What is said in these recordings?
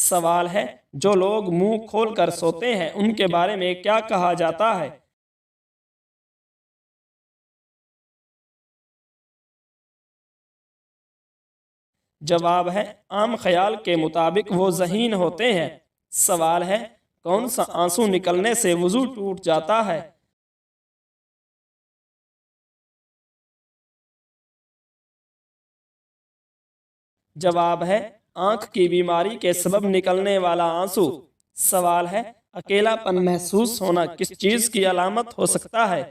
سوال ہے جو لوگ منہ کھول کر سوتے ہیں ان کے بارے میں کیا کہا جاتا ہے؟ جواب ہے عام خیال کے مطابق وہ ذہین ہوتے ہیں۔ سوال ہے کون سا آنسو نکلنے سے وضو ٹوٹ جاتا ہے؟ جواب ہے آنکھ کی بیماری کے سبب نکلنے والا آنسو۔ سوال ہے اکیلا پن محسوس ہونا کس چیز کی علامت ہو سکتا ہے؟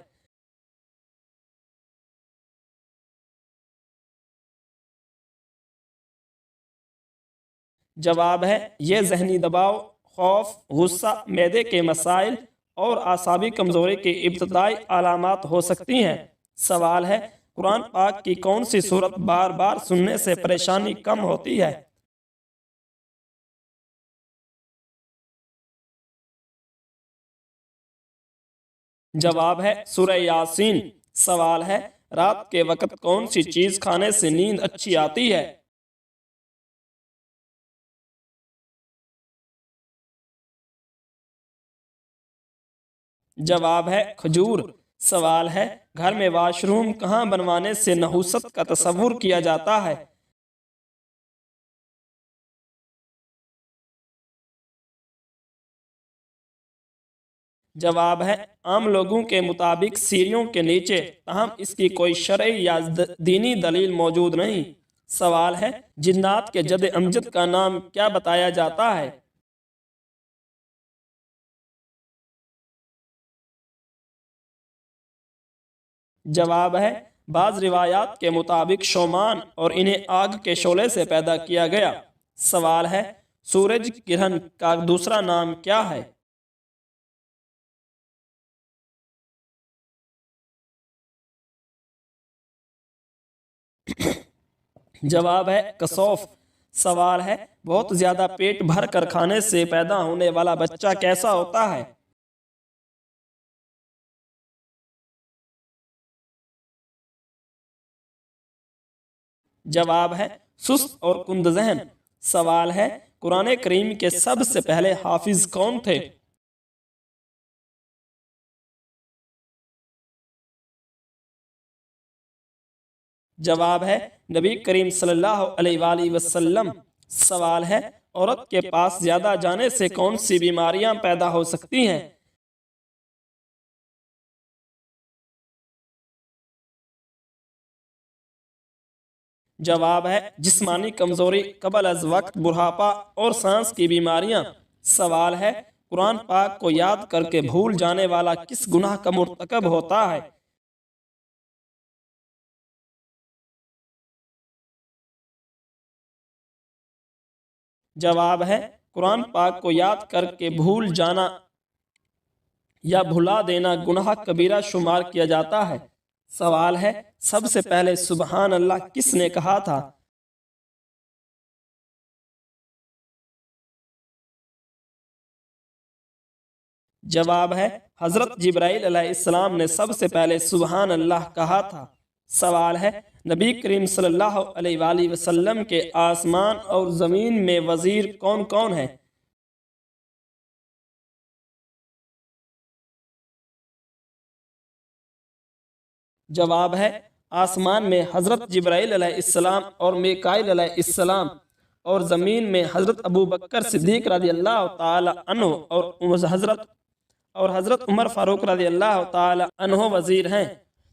جواب ہے یہ ذہنی دباؤ، خوف، غصہ، معدے کے مسائل اور اعصابی کمزوری کی ابتدائی علامات ہو سکتی ہیں۔ سوال ہے قرآن پاک کی کون سی سورت بار بار سننے سے پریشانی کم ہوتی ہے؟ جواب ہے سورہ یاسین۔ سوال ہے رات کے وقت کون سی چیز کھانے سے نیند اچھی آتی ہے؟ جواب ہے کھجور۔ سوال ہے گھر میں واش روم کہاں بنوانے سے نحوست کا تصور کیا جاتا ہے؟ جواب ہے عام لوگوں کے مطابق سیڑھیوں کے نیچے، تاہم اس کی کوئی شرعی یا دینی دلیل موجود نہیں۔ سوال ہے جنات کے جد امجد کا نام کیا بتایا جاتا ہے؟ جواب ہے بعض روایات کے مطابق شومان اور انہیں آگ کے شعلے سے پیدا کیا گیا۔ سوال ہے سورج گرہن کا دوسرا نام کیا ہے؟ جواب ہے کسوف۔ سوال ہے بہت زیادہ پیٹ بھر کر کھانے سے پیدا ہونے والا بچہ کیسا ہوتا ہے؟ جواب ہے سست اور کند ذہن۔ سوال ہے قرآن کریم کے سب سے پہلے حافظ کون تھے؟ جواب ہے نبی کریم صلی اللہ علیہ وآلہ وسلم۔ سوال ہے عورت کے پاس زیادہ جانے سے کون سی بیماریاں پیدا ہو سکتی ہیں؟ جواب ہے جسمانی کمزوری قبل از وقت، بڑھاپا اور سانس کی بیماریاں۔ سوال ہے قرآن پاک کو یاد کر کے بھول جانے والا کس گناہ کا مرتکب ہوتا ہے؟ جواب ہے قرآن پاک کو یاد کر کے بھول جانا یا بھلا دینا گناہ کبیرہ شمار کیا جاتا ہے۔ سوال ہے سب سے پہلے سبحان اللہ کس نے کہا تھا؟ جواب ہے حضرت جبرائیل علیہ السلام نے سب سے پہلے سبحان اللہ کہا تھا۔ سوال ہے نبی کریم صلی اللہ علیہ وآلہ وسلم کے آسمان اور زمین میں وزیر کون کون ہیں؟ جواب ہے آسمان میں حضرت جبرائیل علیہ السلام اور میکائیل علیہ السلام، اور زمین میں حضرت ابو بکر صدیق رضی اللہ تعالی عنہ اور حضرت عمر فاروق رضی اللہ تعالی عنہ وزیر ہیں۔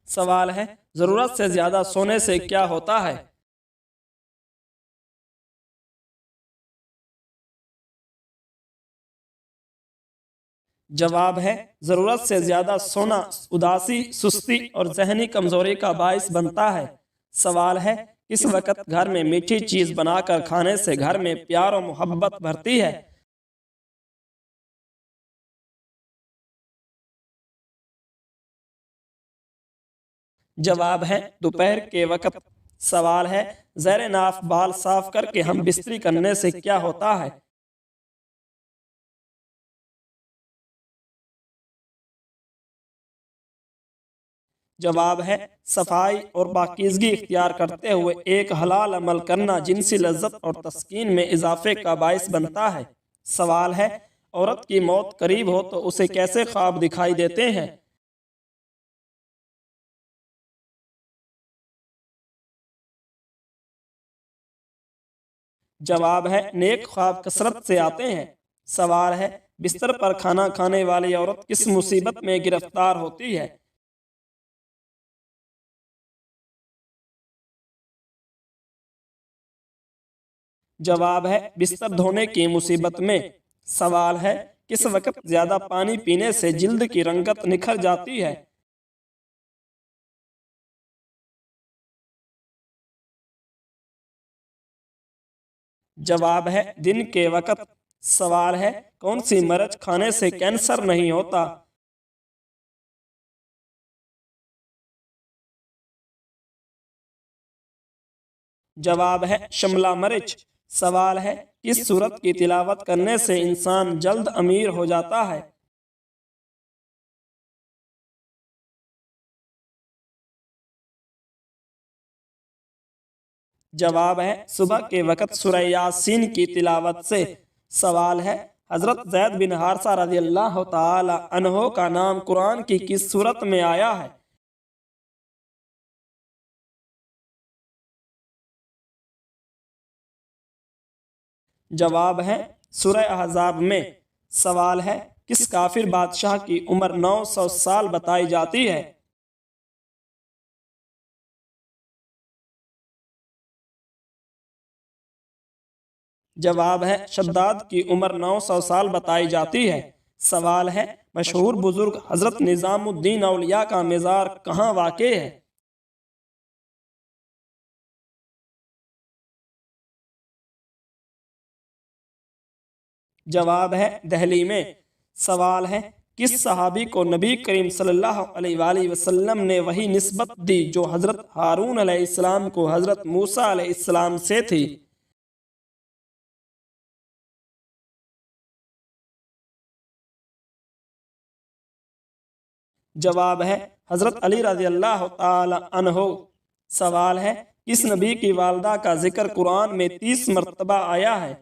سوال ہے ضرورت سے زیادہ سونے سے کیا ہوتا ہے؟ جواب ہے ضرورت سے زیادہ سونا اداسی، سستی اور ذہنی کمزوری کا باعث بنتا ہے۔ سوال ہے کس وقت گھر میں میٹھی چیز بنا کر کھانے سے گھر میں پیار و محبت بڑھتی ہے؟ جواب ہے دوپہر کے وقت۔ سوال ہے زیر ناف بال صاف کر کے ہم بستری کرنے سے کیا ہوتا ہے؟ جواب ہے صفائی اور پاکیزگی اختیار کرتے ہوئے ایک حلال عمل کرنا جنسی لذت اور تسکین میں اضافے کا باعث بنتا ہے۔ سوال ہے عورت کی موت قریب ہو تو اسے کیسے خواب دکھائی دیتے ہیں؟ جواب ہے نیک خواب کثرت سے آتے ہیں۔ سوال ہے بستر پر کھانا کھانے والی عورت کس مصیبت میں گرفتار ہوتی ہے؟ جواب ہے بستر دھونے کی مصیبت میں۔ سوال ہے کس وقت زیادہ پانی پینے سے جلد کی رنگت نکھر جاتی ہے؟ جواب ہے دن کے وقت۔ سوال ہے کون سی مرچ کھانے سے کینسر نہیں ہوتا؟ جواب ہے شملہ مرچ۔ سوال ہے کس سورت کی تلاوت کرنے سے انسان جلد امیر ہو جاتا ہے؟ جواب ہے صبح کے وقت سورہ یاسین کی تلاوت سے۔ سوال ہے حضرت زید بن حارثہ رضی اللہ تعالی عنہ کا نام قرآن کی کس سورت میں آیا ہے؟ جواب ہے سورہ احزاب میں۔ سوال ہے کس کافر بادشاہ کی عمر 900 سال بتائی جاتی ہے؟ جواب ہے شداد کی عمر 900 سال بتائی جاتی ہے۔ سوال ہے مشہور بزرگ حضرت نظام الدین اولیاء کا مزار کہاں واقع ہے؟ جواب ہے دہلی میں۔ سوال ہے کس صحابی کو نبی کریم صلی اللہ علیہ وآلہ وسلم نے وہی نسبت دی جو حضرت ہارون علیہ السلام کو حضرت موسیٰ علیہ السلام سے تھی؟ جواب ہے حضرت علی رضی اللہ تعالی عنہ۔ سوال ہے کس نبی کی والدہ کا ذکر قرآن میں 30 مرتبہ آیا ہے؟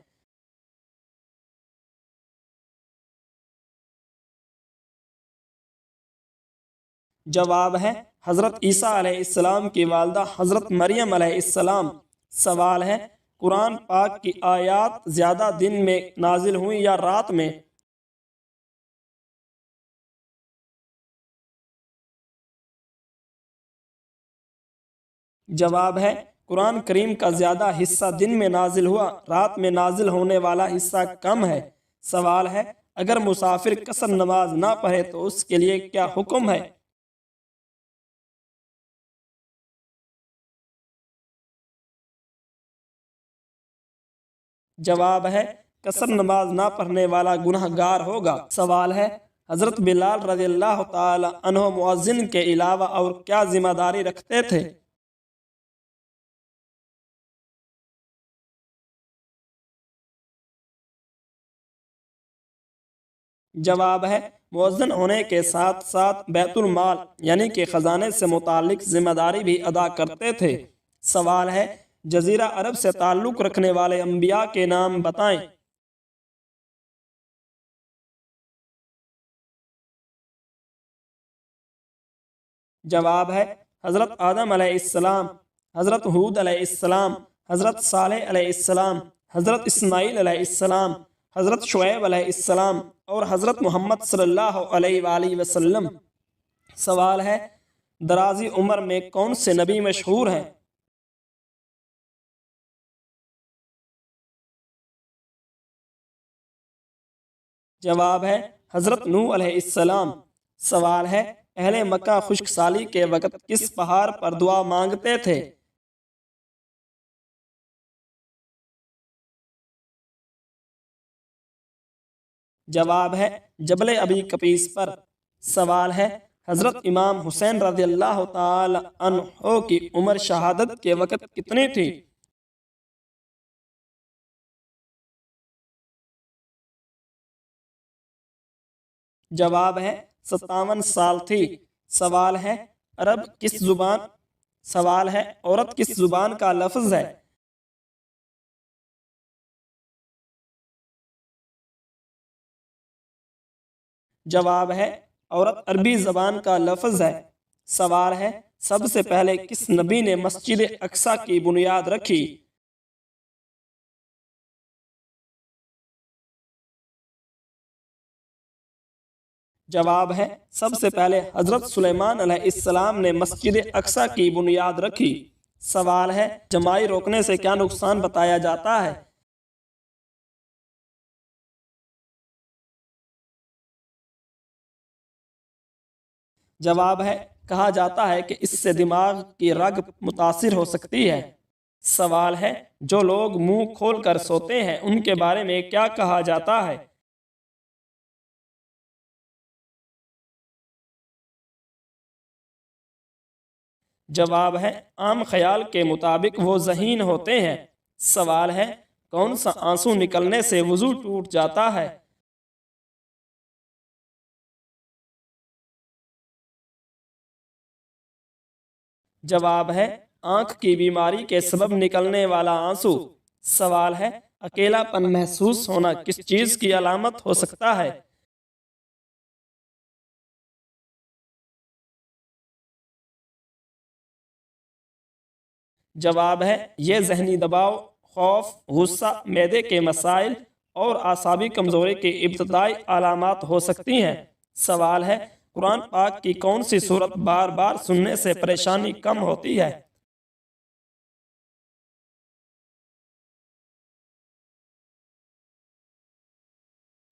جواب ہے حضرت عیسیٰ علیہ السلام کی والدہ حضرت مریم علیہ السلام۔ سوال ہے قرآن پاک کی آیات زیادہ دن میں نازل ہوئیں یا رات میں؟ جواب ہے قرآن کریم کا زیادہ حصہ دن میں نازل ہوا، رات میں نازل ہونے والا حصہ کم ہے۔ سوال ہے اگر مسافر قصر نماز نہ پڑھے تو اس کے لیے کیا حکم ہے؟ جواب ہے قصر نماز نہ پڑھنے والا گناہ گار ہوگا۔ سوال ہے حضرت بلال رضی اللہ تعالی عنہ مؤذن کے علاوہ اور کیا ذمہ داری رکھتے تھے؟ جواب ہے مؤذن ہونے کے ساتھ ساتھ بیت المال یعنی کہ خزانے سے متعلق ذمہ داری بھی ادا کرتے تھے۔ سوال ہے جزیرہ عرب سے تعلق رکھنے والے انبیاء کے نام بتائیں۔ جواب ہے حضرت آدم علیہ السلام، حضرت ہود علیہ السلام، حضرت صالح علیہ السلام، حضرت اسماعیل علیہ السلام، حضرت شعیب علیہ السلام اور حضرت محمد صلی اللہ علیہ وآلہ وسلم۔ سوال ہے درازی عمر میں کون سے نبی مشہور ہیں؟ جواب ہے حضرت نوح علیہ السلام۔ سوال ہے اہل مکہ خشک سالی کے وقت کس پہاڑ پر دعا مانگتے تھے؟ جواب ہے جبل ابی قبیس پر۔ سوال ہے حضرت امام حسین رضی اللہ تعالی عنہ کی عمر شہادت کے وقت کتنی تھی؟ جواب ہے 57 سال تھی۔ سوال ہے عرب کس زبان سوال ہے عورت کس زبان کا لفظ ہے؟ جواب ہے عورت عربی زبان کا لفظ ہے۔ سوال ہے سب سے پہلے کس نبی نے مسجد اقصی کی بنیاد رکھی؟ جواب ہے سب سے پہلے حضرت سلیمان علیہ السلام نے مسجد اقصی کی بنیاد رکھی۔ سوال ہے جمائی روکنے سے کیا نقصان بتایا جاتا ہے؟ جواب ہے کہا جاتا ہے کہ اس سے دماغ کی رگ متاثر ہو سکتی ہے۔ سوال ہے جو لوگ منہ کھول کر سوتے ہیں ان کے بارے میں کیا کہا جاتا ہے؟ جواب ہے عام خیال کے مطابق وہ ذہین ہوتے ہیں۔ سوال ہے کون سا آنسو نکلنے سے وضو ٹوٹ جاتا ہے؟ جواب ہے آنکھ کی بیماری کے سبب نکلنے والا آنسو۔ سوال ہے اکیلا پن محسوس ہونا کس چیز کی علامت ہو سکتا ہے؟ جواب ہے یہ ذہنی دباؤ، خوف، غصہ، معدے کے مسائل اور اعصابی کمزوری کی ابتدائی علامات ہو سکتی ہیں۔ سوال ہے قرآن پاک کی کون سی صورت بار بار سننے سے پریشانی کم ہوتی ہے؟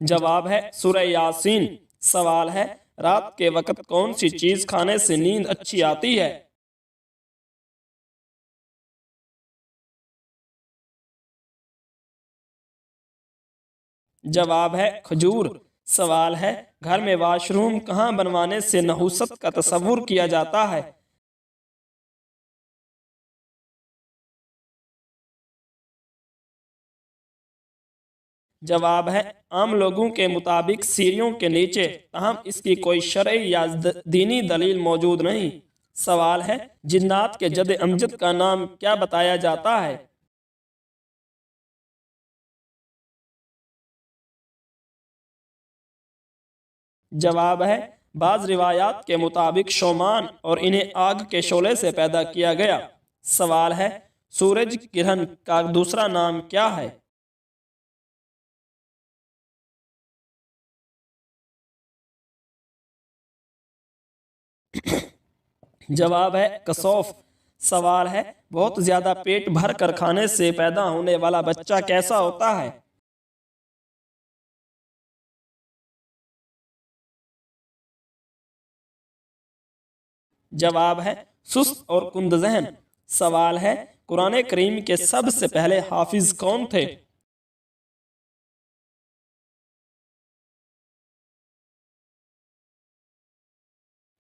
جواب ہے سورہ یاسین۔ سوال ہے رات کے وقت کون سی چیز کھانے سے نیند اچھی آتی ہے؟ جواب ہے کھجور۔ سوال ہے گھر میں واش روم کہاں بنوانے سے نحوست کا تصور کیا جاتا ہے؟ جواب ہے عام لوگوں کے مطابق سیڑھیوں کے نیچے، تاہم اس کی کوئی شرعی یا دینی دلیل موجود نہیں۔ سوال ہے جنات کے جد امجد کا نام کیا بتایا جاتا ہے؟ جواب ہے بعض روایات کے مطابق شومان اور انہیں آگ کے شعلے سے پیدا کیا گیا۔ سوال ہے سورج گرہن کا دوسرا نام کیا ہے؟ جواب ہے کسوف۔ سوال ہے بہت زیادہ پیٹ بھر کر کھانے سے پیدا ہونے والا بچہ کیسا ہوتا ہے؟ جواب ہے سست اور کند ذہن۔ سوال ہے قرآن کریم کے سب سے پہلے حافظ کون تھے؟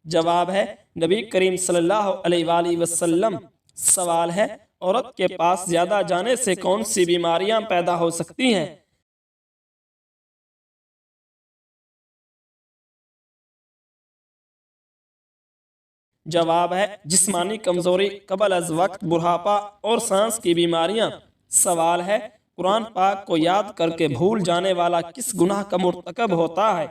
جواب ہے نبی کریم صلی اللہ علیہ وآلہ وسلم۔ سوال ہے عورت کے پاس زیادہ جانے سے کون سی بیماریاں پیدا ہو سکتی ہیں؟ جواب ہے جسمانی کمزوری، قبل از وقت بڑھاپا اور سانس کی بیماریاں۔ سوال ہے قرآن پاک کو یاد کر کے بھول جانے والا کس گناہ کا مرتکب ہوتا ہے؟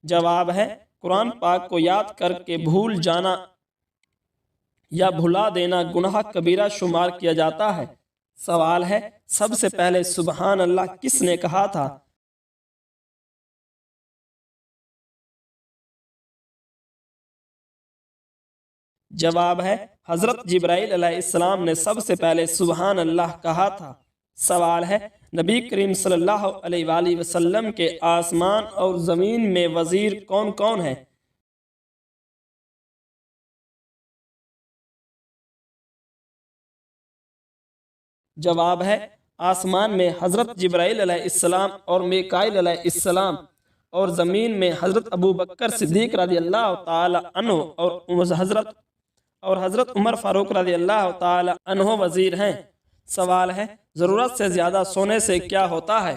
جواب ہے قرآن پاک کو یاد کر کے بھول جانا یا بھلا دینا گناہ کبیرہ شمار کیا جاتا ہے۔ سوال ہے سب سے پہلے سبحان اللہ کس نے کہا تھا؟ جواب ہے حضرت جبرائیل علیہ السلام نے سب سے پہلے سبحان اللہ کہا تھا۔ سوال ہے نبی کریم صلی اللہ علیہ وآلہ وسلم کے آسمان اور زمین میں وزیر کون کون ہیں؟ جواب ہے آسمان میں حضرت جبرائیل علیہ السلام اور میکائیل علیہ السلام، اور زمین میں حضرت ابو بکر صدیق رضی اللہ تعالی عنہ اور حضرت عمر فاروق رضی اللہ تعالی عنہ وزیر ہیں۔ سوال ہے ضرورت سے زیادہ سونے سے کیا ہوتا ہے؟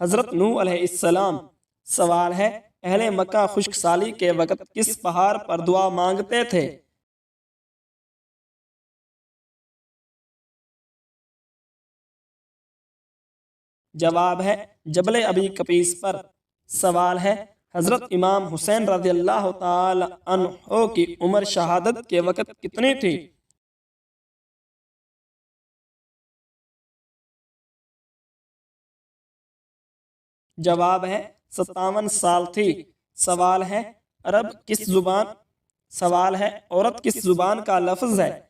حضرت نوح علیہ السلام۔ سوال ہے، اہل مکہ خشک سالی کے وقت کس پہاڑ پر دعا مانگتے تھے؟ جواب ہے جبل ابی قبیس پر۔ سوال ہے، حضرت امام حسین رضی اللہ تعالی عنہ کی عمر شہادت کے وقت کتنی تھی؟ جواب ہے 57 سال تھی۔ سوال ہے، عرب کس زبان سوال ہے عورت کس زبان کا لفظ ہے؟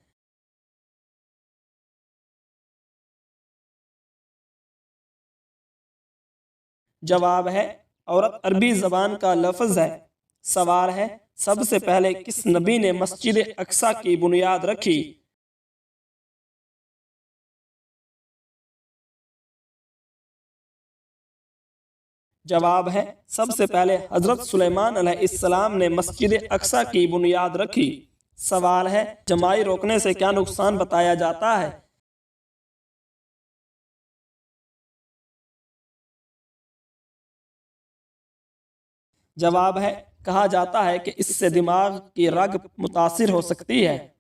جواب ہے عورت عربی زبان کا لفظ ہے۔ سوال ہے، سب سے پہلے کس نبی نے مسجد اقصی کی بنیاد رکھی؟ جواب ہے سب سے پہلے حضرت سلیمان علیہ السلام نے مسجد اقصی کی بنیاد رکھی۔ سوال ہے، جمائی روکنے سے کیا نقصان بتایا جاتا ہے؟ جواب ہے، کہا جاتا ہے کہ اس سے دماغ کی رگ متاثر ہو سکتی ہے۔